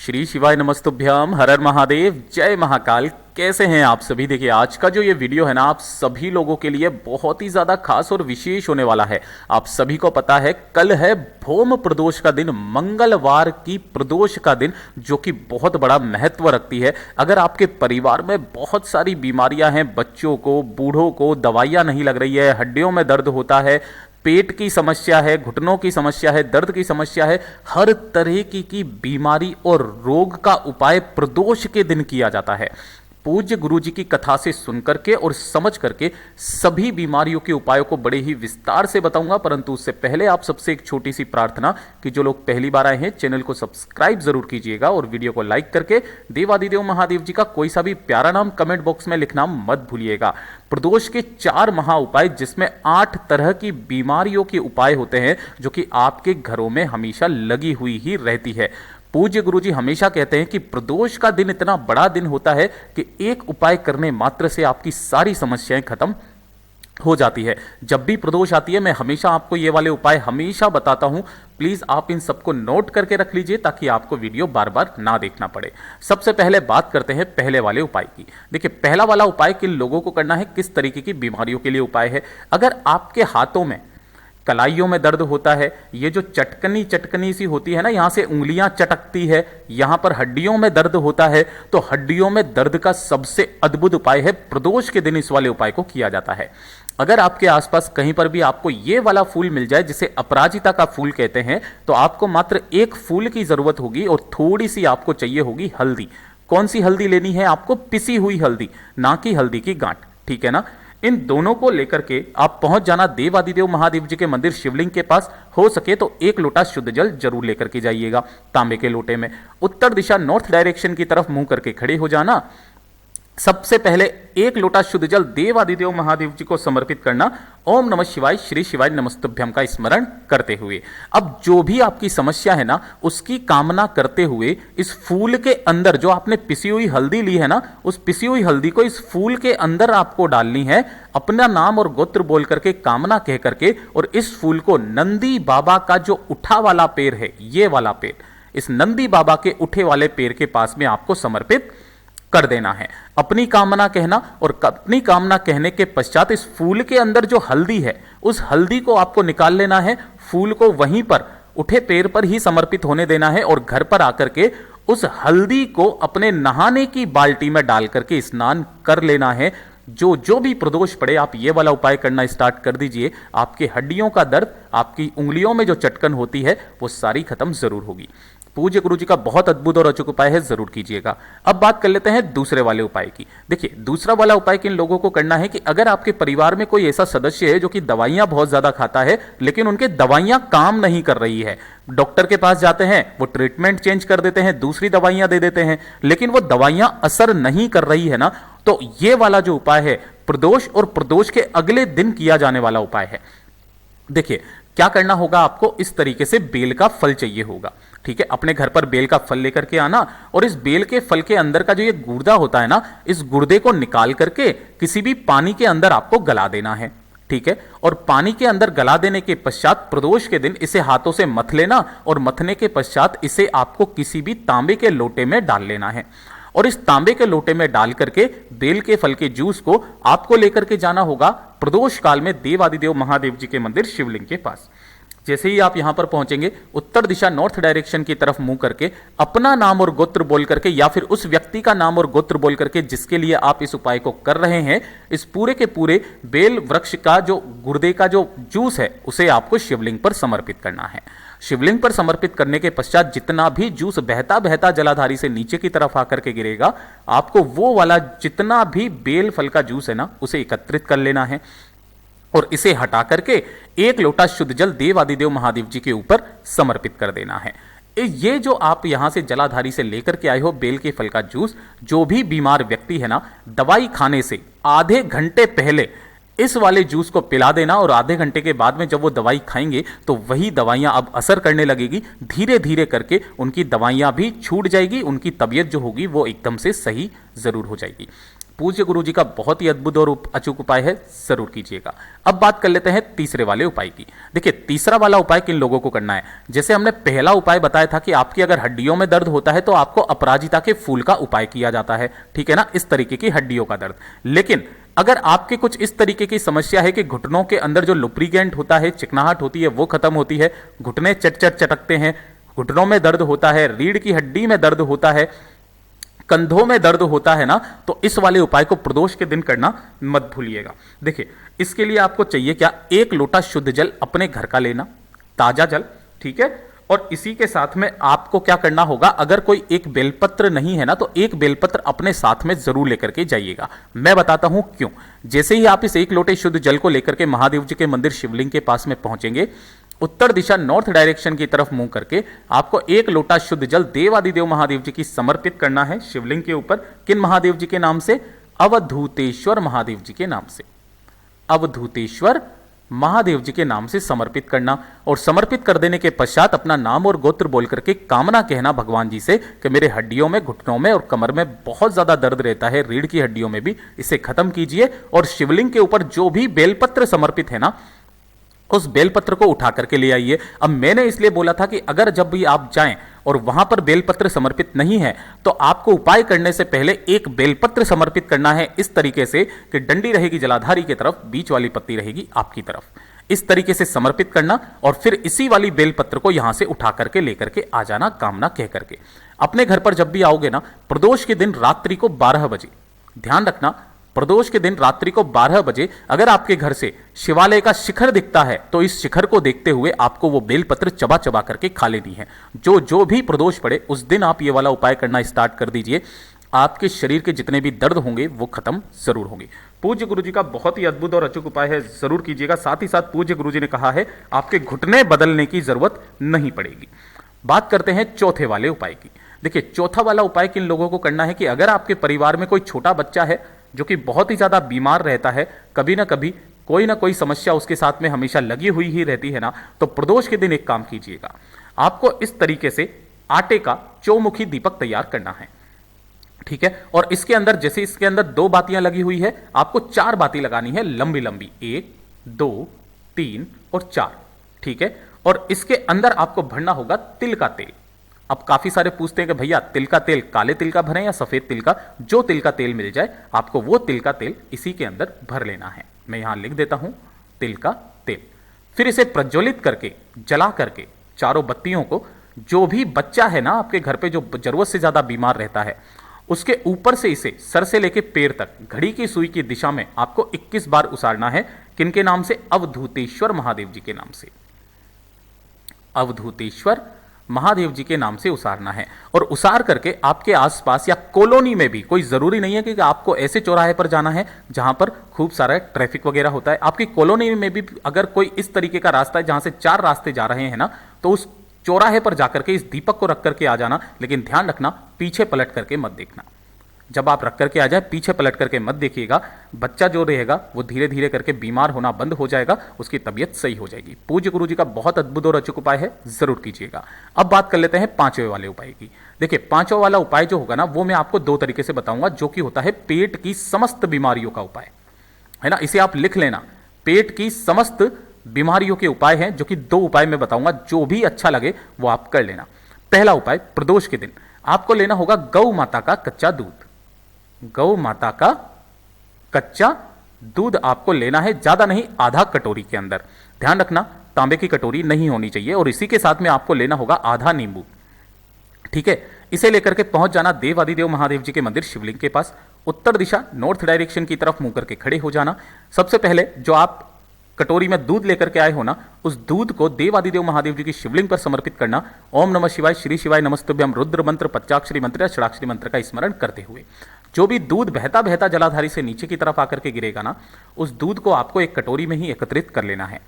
श्री शिवाय नमस्तुभ्यम, हर हर महादेव, जय महाकाल। कैसे हैं आप सभी। देखिए आज का जो ये वीडियो है ना, आप सभी लोगों के लिए बहुत ही ज़्यादा खास और विशेष होने वाला है। आप सभी को पता है कल है भौम प्रदोष का दिन, मंगलवार की प्रदोष का दिन, जो कि बहुत बड़ा महत्व रखती है। अगर आपके परिवार में बहुत सारी बीमारियां हैं, बच्चों को, बूढ़ों को दवाइयां नहीं लग रही है, हड्डियों में दर्द होता है, पेट की समस्या है, घुटनों की समस्या है, दर्द की समस्या है, हर तरह की बीमारी और रोग का उपाय प्रदोष के दिन किया जाता है। पूज्य गुरुजी की कथा से सुन करके और समझ करके सभी बीमारियों के उपायों को बड़े ही विस्तार से बताऊंगा। परंतु उससे पहले आप सबसे एक छोटी सी प्रार्थना कि जो लोग पहली बार आए हैं चैनल को सब्सक्राइब जरूर कीजिएगा और वीडियो को लाइक करके देवादिदेव महादेव जी का कोई सा भी प्यारा नाम कमेंट बॉक्स में लिखना मत भूलिएगा। प्रदोष के 4 महा उपाय, जिसमें 8 तरह की बीमारियों के उपाय होते हैं, जो कि आपके घरों में हमेशा लगी हुई ही रहती है। पूज्य गुरुजी हमेशा कहते हैं कि प्रदोष का दिन इतना बड़ा दिन होता है कि एक उपाय करने मात्र से आपकी सारी समस्याएं खत्म हो जाती है। जब भी प्रदोष आती है मैं हमेशा आपको ये वाले उपाय हमेशा बताता हूं। प्लीज आप इन सबको नोट करके रख लीजिए ताकि आपको वीडियो बार बार ना देखना पड़े। सबसे पहले बात करते हैं पहले वाले उपाय की। देखिए पहला वाला उपाय किन लोगों को करना है, किस तरीके की बीमारियों के लिए उपाय है। अगर आपके हाथों में, कलाइयों में दर्द होता है, ये जो चटकनी चटकनी सी होती है ना, यहां से उंगलियां चटकती है, यहां पर हड्डियों में दर्द होता है, तो हड्डियों में दर्द का सबसे अद्भुत उपाय है प्रदोष के दिन इस वाले उपाय को किया जाता है। अगर आपके आसपास कहीं पर भी आपको ये वाला फूल मिल जाए, जिसे अपराजिता का फूल कहते हैं, तो आपको मात्र एक फूल की जरूरत होगी और थोड़ी सी आपको चाहिए होगी हल्दी। कौन सी हल्दी लेनी है आपको? पिसी हुई हल्दी, ना कि हल्दी की गांठ, ठीक है ना। इन दोनों को लेकर के आप पहुंच जाना देवादिदेव महादेव जी के मंदिर शिवलिंग के पास। हो सके तो 1 लोटा शुद्ध जल जरूर लेकर के जाइएगा, तांबे के लोटे में। उत्तर दिशा नॉर्थ डायरेक्शन की तरफ मुंह करके खड़े हो जाना। सबसे पहले 1 लोटा शुद्ध जल देवादिदेव महादेव जी को समर्पित करना। ओम नमः शिवाय, श्री शिवाय नमस्तुभ्यम का स्मरण करते हुए अब जो भी आपकी समस्या है ना, उसकी कामना करते हुए इस फूल के अंदर जो आपने पिसी हुई हल्दी ली है ना, उस पिसी हुई हल्दी को इस फूल के अंदर आपको डालनी है। अपना नाम और गोत्र बोल करके, कामना कह करके, और इस फूल को नंदी बाबा का जो उठा वाला पेड़ है, ये वाला पेड़, इस नंदी बाबा के उठे वाले पेड़ के पास में आपको समर्पित कर देना है। अपनी कामना कहना, और अपनी कामना कहने के पश्चात इस फूल के अंदर जो हल्दी है, उस हल्दी को आपको निकाल लेना है। फूल को वहीं पर उठे पेड़ पर ही समर्पित होने देना है और घर पर आकर के उस हल्दी को अपने नहाने की बाल्टी में डाल करके स्नान कर लेना है। जो जो भी प्रदोष पड़े आप ये वाला उपाय करना स्टार्ट कर दीजिए। आपके हड्डियों का दर्द, आपकी उंगलियों में जो चटकन होती है, वो सारी खत्म जरूर होगी। पूज्य गुरु जी का बहुत अद्भुत और अचूक उपाय है, जरूर कीजिएगा। अब बात कर लेते हैं दूसरे वाले उपाय की। देखिए दूसरा वाला उपाय किन लोगों को करना है कि अगर आपके परिवार में कोई ऐसा सदस्य है जो कि दवाइयां बहुत ज्यादा खाता है, लेकिन उनके दवाइयां काम नहीं कर रही है, डॉक्टर के पास जाते हैं, वो ट्रीटमेंट चेंज कर देते हैं, दूसरी दवाइयां दे देते हैं, लेकिन वो दवाइयां असर नहीं कर रही है ना, तो ये वाला जो उपाय है प्रदोष और प्रदोष के अगले दिन किया जाने वाला उपाय है। देखिए क्या करना होगा आपको, इस तरीके से बेल का फल चाहिए होगा, ठीक है। अपने घर पर बेल का फल लेकर के आना, और इस बेल के फल के अंदर का जो ये गुर्दा होता है ना, इस गुर्दे को निकाल करके किसी भी पानी के अंदर आपको गला देना है, ठीक है। और पानी के अंदर गला देने के पश्चात प्रदोष के दिन इसे हाथों से मथ लेना, और मथने के पश्चात इसे आपको किसी भी तांबे के लोटे में डाल लेना है। और इस तांबे के लोटे में डाल करके बेल के फल के जूस को आपको लेकर के जाना होगा प्रदोष काल में देवादिदेव महादेव जी के मंदिर शिवलिंग के पास। जैसे ही आप यहां पर पहुंचेंगे, उत्तर दिशा नॉर्थ डायरेक्शन की तरफ मुंह करके अपना नाम और गोत्र बोल करके, या फिर उस व्यक्ति का नाम और गोत्र बोल करके जिसके लिए आप इस उपाय को कर रहे हैं, इस पूरे के पूरे बेल वृक्ष का जो गुर्दे का जो जूस है, उसे आपको शिवलिंग पर समर्पित करना है। शिवलिंग पर समर्पित करने के पश्चात जितना भी जूस बहता बहता जलाधारी से नीचे की तरफ आकर के गिरेगा, आपको वो वाला जितना भी बेल फल का जूस है ना, उसे एकत्रित कर लेना है और इसे हटा करके 1 लोटा शुद्ध जल देवादिदेव महादेव जी के ऊपर समर्पित कर देना है। ये जो आप यहां से जलाधारी से लेकर के आए हो बेल के फल का जूस, जो भी बीमार व्यक्ति है ना, दवाई खाने से आधे घंटे पहले इस वाले जूस को पिला देना, और आधे घंटे के बाद में जब वो दवाई खाएंगे तो वही दवाइयां अब असर करने लगेगी। धीरे धीरे करके उनकी दवाइयां भी छूट जाएगी, उनकी तबीयत जो होगी वो एकदम से सही जरूर हो जाएगी। पूज्य गुरु जी का बहुत ही अद्भुत और अचूक उपाय है, जरूर कीजिएगा। अब बात कर लेते हैं तीसरे वाले उपाय की। देखिए तीसरा वाला उपाय किन लोगों को करना है। जैसे हमने पहला उपाय बताया था कि आपकी अगर हड्डियों में दर्द होता है तो आपको अपराजिता के फूल का उपाय किया जाता है, ठीक है ना, इस तरीके की हड्डियों का दर्द। लेकिन अगर आपके कुछ इस तरीके की समस्या है कि घुटनों के अंदर जो लुब्रिकेंट होता है, चिकनाहट होती है, वो खत्म होती है, घुटने चट चटकते हैं, घुटनों में दर्द होता है, रीढ़ की हड्डी में दर्द होता है, कंधों में दर्द होता है ना, तो इस वाले उपाय को प्रदोष के दिन करना मत भूलिएगा। देखिए इसके लिए आपको चाहिए क्या, 1 लोटा शुद्ध जल अपने घर का लेना, ताजा जल, ठीक है। और इसी के साथ में आपको क्या करना होगा, अगर कोई एक बेलपत्र नहीं है ना तो एक बेलपत्र अपने साथ में जरूर लेकर के जाइएगा। मैं बताता हूं क्यों। जैसे ही आप इस 1 लोटे शुद्ध जल को लेकर के महादेव जी के मंदिर शिवलिंग के पास में पहुंचेंगे, उत्तर दिशा नॉर्थ डायरेक्शन की तरफ मुंह करके आपको 1 लोटा शुद्ध जल देवादिदेव महादेव जी की समर्पित करना है शिवलिंग के ऊपर। किन महादेव जी के नाम से? अवधूतेश्वर महादेव जी के नाम से। अवधूतेश्वर महादेव जी के नाम से समर्पित करना, और समर्पित कर देने के पश्चात अपना नाम और गोत्र बोल करके कामना कहना भगवान जी से कि मेरे हड्डियों में, घुटनों में और कमर में बहुत ज्यादा दर्द रहता है, रीढ़ की हड्डियों में भी, इसे खत्म कीजिए। और शिवलिंग के ऊपर जो भी बेलपत्र समर्पित है ना, उस बेलपत्र को उठा करके ले आइए। अब मैंने इसलिए बोला था कि अगर जब भी आप जाएं और वहां पर बेलपत्र समर्पित नहीं है तो आपको उपाय करने से पहले एक बेलपत्र समर्पित करना है, इस तरीके से कि डंडी रहेगी जलाधारी की तरफ, बीच वाली पत्ती रहेगी आपकी तरफ, इस तरीके से समर्पित करना। और फिर इसी वाली बेलपत्र को यहां से उठा करके लेकर के आ जाना, कामना कह करके। अपने घर पर जब भी आओगे ना, प्रदोष के दिन रात्रि को 12 बजे, ध्यान रखना, प्रदोष के दिन रात्रि को 12 बजे अगर आपके घर से शिवालय का शिखर दिखता है तो इस शिखर को देखते हुए आपको वो बेलपत्र चबा चबा करके खा लेनी है। जो भी प्रदोष पड़े उस दिन आप ये वाला उपाय करना स्टार्ट कर दीजिए। आपके शरीर के जितने भी दर्द होंगे वो खत्म जरूर होंगे। पूज्य गुरु जी का बहुत ही अद्भुत और अचूक उपाय है, जरूर कीजिएगा। साथ ही साथ पूज्य गुरु जी ने कहा है आपके घुटने बदलने की जरूरत नहीं पड़ेगी। बात करते हैं चौथे वाले उपाय की। देखिए चौथा वाला उपाय किन लोगों को करना है कि अगर आपके परिवार में कोई छोटा बच्चा है जो कि बहुत ही ज्यादा बीमार रहता है, कभी ना कभी कोई ना कोई समस्या उसके साथ में हमेशा लगी हुई ही रहती है ना, तो प्रदोष के दिन एक काम कीजिएगा। आपको इस तरीके से आटे का चौमुखी दीपक तैयार करना है, ठीक है। और इसके अंदर, जैसे इसके अंदर 2 बातियां लगी हुई है, आपको 4 बाती लगानी है, लंबी लंबी, 1 2 3 और 4, ठीक है। और इसके अंदर आपको भरना होगा तिल का तेल। अब काफी सारे पूछते हैं कि भैया तिल का तेल काले तिल का भरें या सफेद तिल का? जो तिल का तेल मिल जाए आपको वो तिल का तेल इसी के अंदर भर लेना है। मैं यहां लिख देता हूं तिल का तेल। फिर इसे प्रज्वलित करके, जला करके, चारों बत्तियों को, जो भी बच्चा है ना आपके घर पे जो जरूरत से ज्यादा बीमार रहता है, उसके ऊपर से इसे सर से लेके पैर तक घड़ी की सुई की दिशा में आपको 21 बार उसारना है। किनके नाम से? अवधूतेश्वर महादेव जी के नाम से। अवधूतेश्वर महादेव जी के नाम से उसारना है। और उसार करके आपके आसपास या कॉलोनी में भी, कोई जरूरी नहीं है कि आपको ऐसे चौराहे पर जाना है जहां पर खूब सारा ट्रैफिक वगैरह होता है, आपकी कॉलोनी में भी अगर कोई इस तरीके का रास्ता है जहां से 4 रास्ते जा रहे हैं ना, तो उस चौराहे पर जाकर के इस दीपक को रख करके आ जाना। लेकिन ध्यान रखना, पीछे पलट करके मत देखना। जब आप रख करके आ जाए पीछे पलट करके मत देखिएगा। बच्चा जो रहेगा वो धीरे धीरे करके बीमार होना बंद हो जाएगा, उसकी तबीयत सही हो जाएगी। पूज्य गुरु जी का बहुत अद्भुत और अचूक उपाय है, जरूर कीजिएगा। अब बात कर लेते हैं 5वें वाले उपाय की। देखिए 5वां वाला उपाय जो होगा ना, वो मैं आपको 2 तरीके से बताऊंगा, जो कि होता है पेट की समस्त बीमारियों का उपाय, है ना। इसे आप लिख लेना, पेट की समस्त बीमारियों के उपाय हैं, जो कि 2 उपाय मैं बताऊंगा, जो भी अच्छा लगे वो आप कर लेना। पहला उपाय, प्रदोष के दिन आपको लेना होगा गौ माता का कच्चा दूध। गौ माता का कच्चा दूध आपको लेना है, ज्यादा नहीं, आधा कटोरी के अंदर। ध्यान रखना तांबे की कटोरी नहीं होनी चाहिए। और इसी के साथ में आपको लेना होगा आधा नींबू, ठीक है। इसे लेकर के पहुंच जाना देवादिदेव महादेव जी के मंदिर शिवलिंग के पास। उत्तर दिशा नॉर्थ डायरेक्शन की तरफ मुंह करके खड़े हो जाना। सबसे पहले जो आप कटोरी में दूध लेकर के आए हो ना, उस दूध को देवादिदेव महादेव जी की शिवलिंग पर समर्पित करना। ओम नमः शिवाय, श्री शिवाय नमस्तुभ्यम, रुद्र मंत्र, पंचाक्षरी मंत्र या षडाक्षरी मंत्र का स्मरण करते हुए जो भी दूध बहता बहता जलाधारी से नीचे की तरफ आकर के गिरेगा ना, उस दूध को आपको एक कटोरी में ही एकत्रित कर लेना है।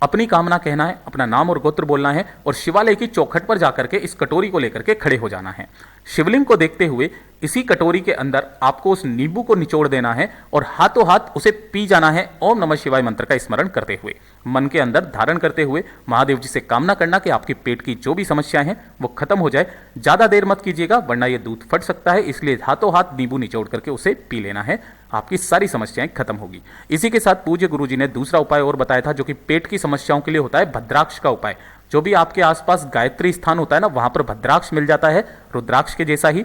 अपनी कामना कहना है, अपना नाम और गोत्र बोलना है और शिवालय की चौखट पर जाकर के इस कटोरी को लेकर के खड़े हो जाना है। शिवलिंग को देखते हुए इसी कटोरी के अंदर आपको उस नींबू को निचोड़ देना है और हाथों हाथ उसे पी जाना है ओम नमः शिवाय मंत्र का स्मरण करते हुए, मन के अंदर धारण करते हुए महादेव जी से कामना करना कि आपकी पेट की जो भी समस्याएं हैं वो खत्म हो जाए। ज्यादा देर मत कीजिएगा वरना ये दूध फट सकता है, इसलिए हाथों हाथ नींबू निचोड़ करके उसे पी लेना है, आपकी सारी समस्याएं खत्म होगी। इसी के साथ पूज्य गुरुजी ने दूसरा उपाय और बताया था जो कि पेट की समस्याओं के लिए होता है, भद्राक्ष का उपाय। जो भी आपके आसपास गायत्री स्थान होता है ना, वहां पर भद्राक्ष मिल जाता है, रुद्राक्ष के जैसा ही।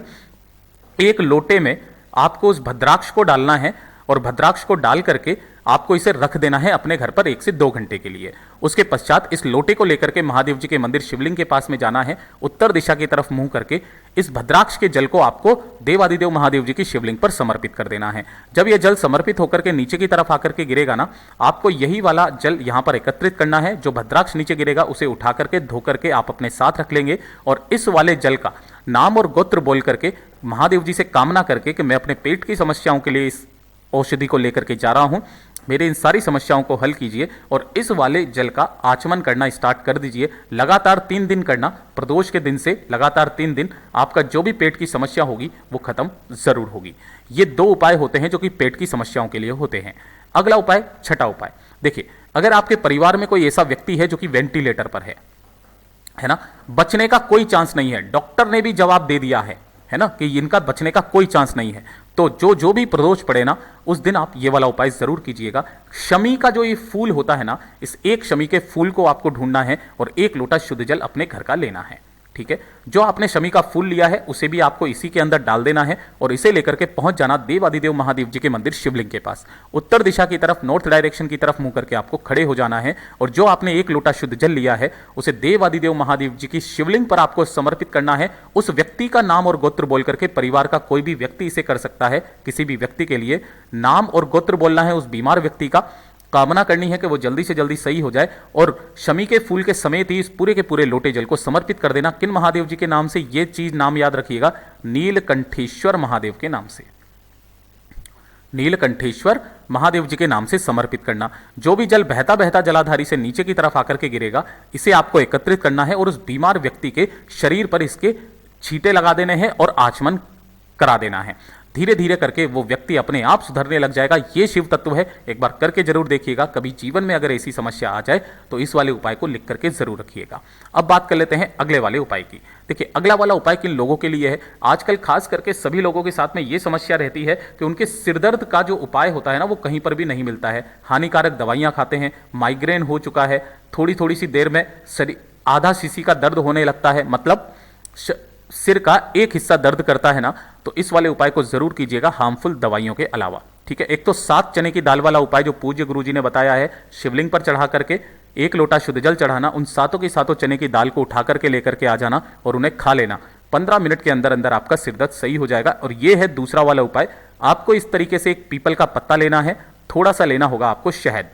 एक लोटे में आपको उस भद्राक्ष को डालना है और भद्राक्ष को डाल करके आपको इसे रख देना है अपने घर पर 1 से 2 घंटे के लिए। उसके पश्चात इस लोटे को लेकर के महादेव जी के मंदिर शिवलिंग के पास में जाना है, उत्तर दिशा की तरफ मुंह करके इस भद्राक्ष के जल को आपको देवादिदेव महादेव जी की शिवलिंग पर समर्पित कर देना है। जब यह जल समर्पित होकर के नीचे की तरफ आकर के गिरेगा ना, आपको यही वाला जल यहां पर एकत्रित करना है। जो भद्राक्ष नीचे गिरेगा उसे उठा करके धो करके आप अपने साथ रख लेंगे और इस वाले जल का नाम और गोत्र बोल करके महादेव जी से कामना करके कि मैं अपने पेट की समस्याओं के लिए इस औषधि को लेकर के जा रहा हूं, मेरे इन सारी समस्याओं को हल कीजिए और इस वाले जल का आचमन करना स्टार्ट कर दीजिए। लगातार 3 दिन करना, प्रदोष के दिन से लगातार 3 दिन आपका जो भी पेट की समस्या होगी वो खत्म जरूर होगी। ये 2 उपाय होते हैं जो कि पेट की समस्याओं के लिए होते हैं। अगला उपाय, छठा उपाय, देखिए अगर आपके परिवार में कोई ऐसा व्यक्ति है जो कि वेंटिलेटर पर है ना, बचने का कोई चांस नहीं है, डॉक्टर ने भी जवाब दे दिया है ना कि इनका बचने का कोई चांस नहीं है, तो जो भी प्रदोष पड़े ना उस दिन आप ये वाला उपाय जरूर कीजिएगा। शमी का जो ये फूल होता है ना, इस एक शमी के फूल को आपको ढूंढना है और 1 लोटा शुद्ध जल अपने घर का लेना है। ठीक है, जो आपने शमी का फूल लिया है उसे भी आपको इसी के अंदर डाल देना है और इसे लेकर के पहुंच जाना देवादिदेव महादेव जी के मंदिर शिवलिंग के पास। उत्तर दिशा की तरफ, नॉर्थ डायरेक्शन की तरफ मुंह करके आपको खड़े हो जाना है और जो आपने 1 लोटा शुद्ध जल लिया है उसे देवादिदेव महादेव जी की शिवलिंग पर आपको समर्पित करना है। उस व्यक्ति का नाम और गोत्र बोल करके, परिवार का कोई भी व्यक्ति इसे कर सकता है, किसी भी व्यक्ति के लिए नाम और गोत्र बोलना है उस बीमार व्यक्ति का, कामना करनी है कि वो जल्दी से जल्दी सही हो जाए और शमी के फूल के समेत ही इस पूरे के पूरे लोटे जल को समर्पित कर देना। किन महादेव जी के नाम से? ये चीज नाम याद रखिएगा, नीलकंठेश्वर महादेव के नाम से, नीलकंठेश्वर महादेव जी के नाम से समर्पित करना। जो भी जल बहता बहता जलाधारी से नीचे की तरफ आकर के गिरेगा, इसे आपको एकत्रित करना है और उस बीमार व्यक्ति के शरीर पर इसके छींटे लगा देने हैं और आचमन करा देना है। धीरे धीरे करके वो व्यक्ति अपने आप सुधरने लग जाएगा। ये शिव तत्व है, एक बार करके जरूर देखिएगा। कभी जीवन में अगर ऐसी समस्या आ जाए तो इस वाले उपाय को लिख करके जरूर रखिएगा। अब बात कर लेते हैं अगले वाले उपाय की। देखिए अगला वाला उपाय किन लोगों के लिए है? आजकल खास करके सभी लोगों के साथ में ये समस्या रहती है कि उनके सिरदर्द का जो उपाय होता है ना वो कहीं पर भी नहीं मिलता है। हानिकारक दवाइयां खाते हैं, माइग्रेन हो चुका है, थोड़ी थोड़ी सी देर में आधा सीसी का दर्द होने लगता है, मतलब सिर का एक हिस्सा दर्द करता है ना, तो इस वाले उपाय को जरूर कीजिएगा हार्मफुल दवाइयों के अलावा। ठीक है, एक तो 7 चने की दाल वाला उपाय जो पूज्य गुरुजी ने बताया है, शिवलिंग पर चढ़ा करके 1 लोटा शुद्ध जल चढ़ाना, उन सातों की सातों चने की दाल को उठा करके लेकर के आ जाना और उन्हें खा लेना। 15 मिनट के अंदर अंदर आपका सिरदर्द सही हो जाएगा। और यह है दूसरा वाला उपाय। आपको इस तरीके से एक पीपल का पत्ता लेना है, थोड़ा सा लेना होगा आपको शहद,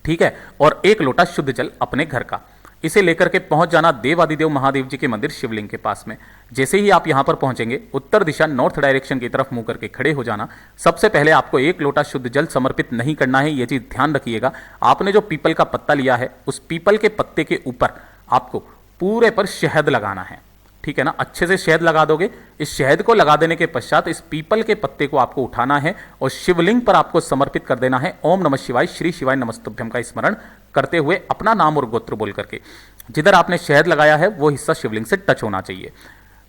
ठीक है, और 1 लोटा शुद्ध जल अपने घर का। इसे लेकर के पहुंच जाना देवादिदेव महादेव जी के मंदिर शिवलिंग के पास में। जैसे ही आप यहां पर पहुंचेंगे, उत्तर दिशा नॉर्थ डायरेक्शन की तरफ मुंह करके खड़े हो जाना। सबसे पहले आपको 1 लोटा शुद्ध जल समर्पित नहीं करना है, यह चीज ध्यान रखिएगा। आपने जो पीपल का पत्ता लिया है, उस पीपल के पत्ते के ऊपर आपको पूरे पर शहद लगाना है। ठीक है ना, अच्छे से शहद लगा दोगे। इस शहद को लगा देने के पश्चात इस पीपल के पत्ते को आपको उठाना है और शिवलिंग पर आपको समर्पित कर देना है। ओम नमः शिवाय, श्री शिवाय नमस्तुभ्यम का स्मरण करते हुए अपना नाम और गोत्र बोल करके जिधर आपने शहद लगाया है वो हिस्सा शिवलिंग से टच होना चाहिए।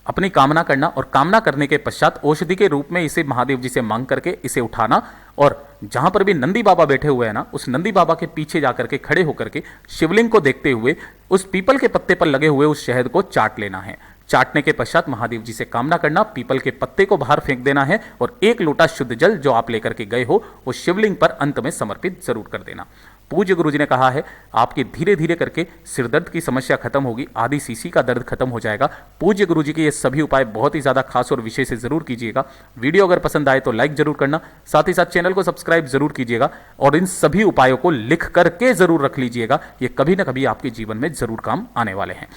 अपनी कामना करना और कामना करने के पश्चात औषधि के रूप में इसे महादेव जी से मांग करके इसे उठाना और जहां पर भी नंदी बाबा बैठे हुए हैं ना, उस नंदी बाबा के पीछे जाकर के खड़े होकर के शिवलिंग को देखते हुए उस पीपल के पत्ते पर लगे हुए उस शहद को चाट लेना है। चाटने के पश्चात महादेव जी से कामना करना, पीपल के पत्ते को बाहर फेंक देना है और 1 लोटा शुद्ध जल जो आप लेकर के गए हो वो शिवलिंग पर अंत में समर्पित जरूर कर देना। पूज्य गुरुजी ने कहा है आपकी धीरे धीरे करके सिरदर्द की समस्या खत्म होगी, आधी सीसी का दर्द खत्म हो जाएगा। पूज्य गुरुजी के ये सभी उपाय बहुत ही ज्यादा खास और विशेष से जरूर कीजिएगा। वीडियो अगर पसंद आए तो लाइक जरूर करना, साथ ही साथ चैनल को सब्सक्राइब जरूर कीजिएगा और इन सभी उपायों को लिख करके जरूर रख लीजिएगा। ये कभी ना कभी आपके जीवन में जरूर काम आने वाले हैं।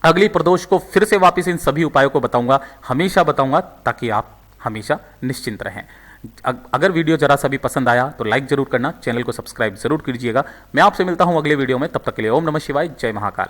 अगली प्रदोष को फिर से वापस इन सभी उपायों को बताऊंगा, हमेशा बताऊंगा, ताकि आप हमेशा निश्चिंत रहें। अगर वीडियो जरा सा भी पसंद आया तो लाइक जरूर करना, चैनल को सब्सक्राइब जरूर कीजिएगा। मैं आपसे मिलता हूं अगले वीडियो में, तब तक के लिए ओम नमः शिवाय, जय महाकाल।